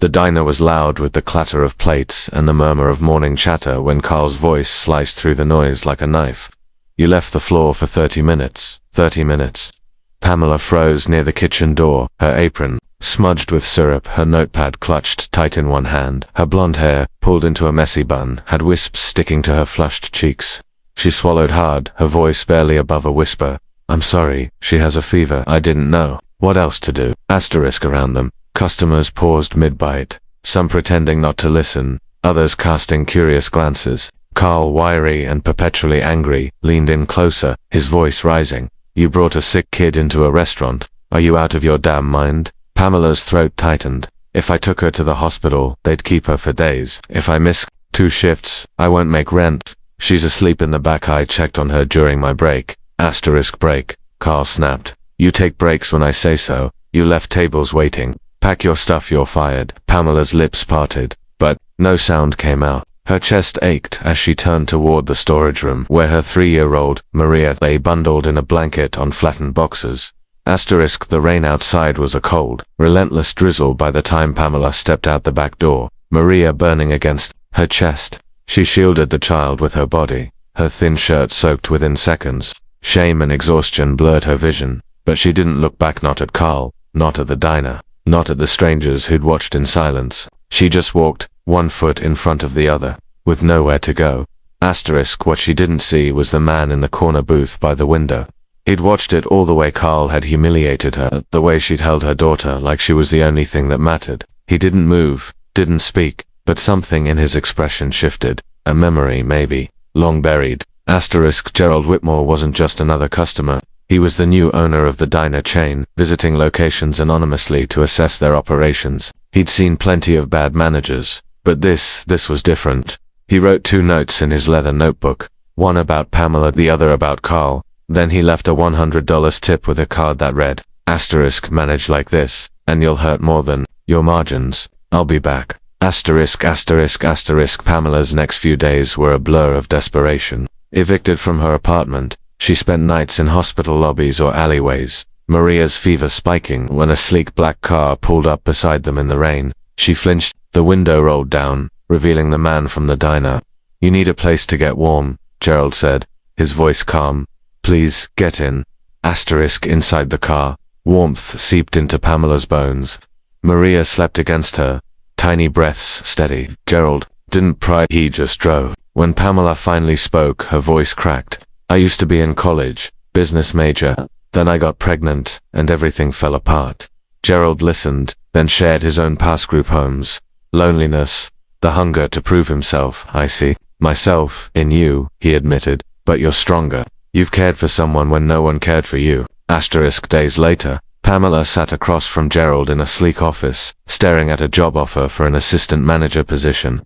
The diner was loud with the clatter of plates and the murmur of morning chatter when Carl's voice sliced through the noise like a knife. You left the floor for 30 minutes. 30 minutes. Pamela froze near the kitchen door, her apron smudged with syrup, her notepad clutched tight in one hand. Her blonde hair, pulled into a messy bun, had wisps sticking to her flushed cheeks. She swallowed hard, her voice barely above a whisper. I'm sorry, she has a fever. I didn't know what else to do. Asterisk around them. Customers paused mid-bite, some pretending not to listen, others casting curious glances. Carl, wiry and perpetually angry, leaned in closer, his voice rising. You brought a sick kid into a restaurant. Are you out of your damn mind? Pamela's throat tightened. If I took her to the hospital, they'd keep her for days. If I miss 2 shifts, I won't make rent. She's asleep in the back. I checked on her during my break. Asterisk break. Carl snapped. You take breaks when I say so. You left tables waiting. Pack your stuff, you're fired. Pamela's lips parted, but no sound came out. Her chest ached as she turned toward the storage room where her 3-year-old, Maria, lay bundled in a blanket on flattened boxes. Asterisk the rain outside was a cold, relentless drizzle by the time Pamela stepped out the back door, Maria burning against her chest. She shielded the child with her body, her thin shirt soaked within seconds. Shame and exhaustion blurred her vision, but she didn't look back, not at Carl, not at the diner, not at the strangers who'd watched in silence. She just walked, one foot in front of the other, with nowhere to go. Asterisk what she didn't see was the man in the corner booth by the window. He'd watched it all, the way Carl had humiliated her, the way she'd held her daughter like she was the only thing that mattered. He didn't move, didn't speak, but something in his expression shifted. A memory, maybe, long buried. Asterisk Gerald Whitmore wasn't just another customer. He was the new owner of the diner chain, visiting locations anonymously to assess their operations. He'd seen plenty of bad managers, but this was different. He wrote 2 notes in his leather notebook, one about Pamela, the other about Carl. Then he left a $100 tip with a card that read, asterisk manage like this, and you'll hurt more than your margins. I'll be back. Asterisk asterisk asterisk. Pamela's next few days were a blur of desperation. Evicted from her apartment, she spent nights in hospital lobbies or alleyways, Maria's fever spiking when a sleek black car pulled up beside them in the rain. She flinched, the window rolled down, revealing the man from the diner. You need a place to get warm, Gerald said, his voice calm. Please, get in. Asterisk inside the car. Warmth seeped into Pamela's bones. Maria slept against her, tiny breaths steady. Gerald didn't pry, he just drove. When Pamela finally spoke, her voice cracked. I used to be in college, business major. Then I got pregnant, and everything fell apart. Gerald listened, then shared his own past group homes. Loneliness, the hunger to prove himself. I see myself in you, he admitted, but you're stronger. You've cared for someone when no one cared for you. Asterisk days later, Pamela sat across from Gerald in a sleek office, staring at a job offer for an assistant manager position.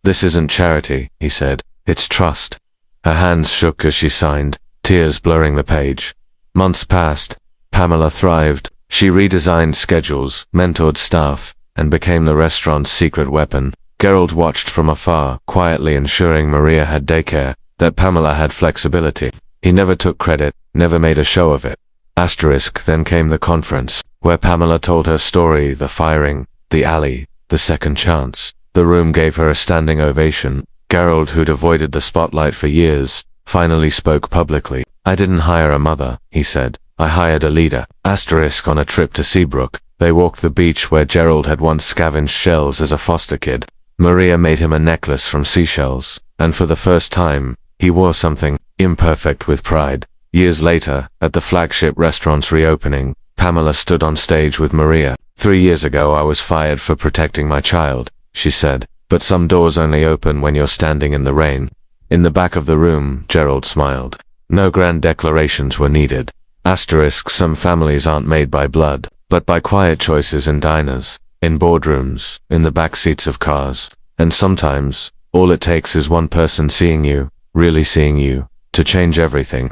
This isn't charity, he said. It's trust. Her hands shook as she signed, tears blurring the page. Months passed. Pamela thrived. She redesigned schedules, mentored staff, and became the restaurant's secret weapon. Gerald watched from afar, quietly ensuring Maria had daycare, that Pamela had flexibility. He never took credit, never made a show of it. Asterisk then came the conference, where Pamela told her story, the firing, the alley, the second chance. The room gave her a standing ovation. Gerald, who'd avoided the spotlight for years, finally spoke publicly. I didn't hire a mother, he said. I hired a leader. Asterisk on a trip to Seabrook, they walked the beach where Gerald had once scavenged shells as a foster kid. Maria made him a necklace from seashells, and for the first time, he wore something imperfect with pride. Years later, at the flagship restaurant's reopening, Pamela stood on stage with Maria. 3 years ago I was fired for protecting my child, she said, but some doors only open when you're standing in the rain. In the back of the room, Gerald smiled. No grand declarations were needed. Asterisk some families aren't made by blood, but by quiet choices in diners, in boardrooms, in the back seats of cars. And sometimes, all it takes is one person seeing you, really seeing you, to change everything.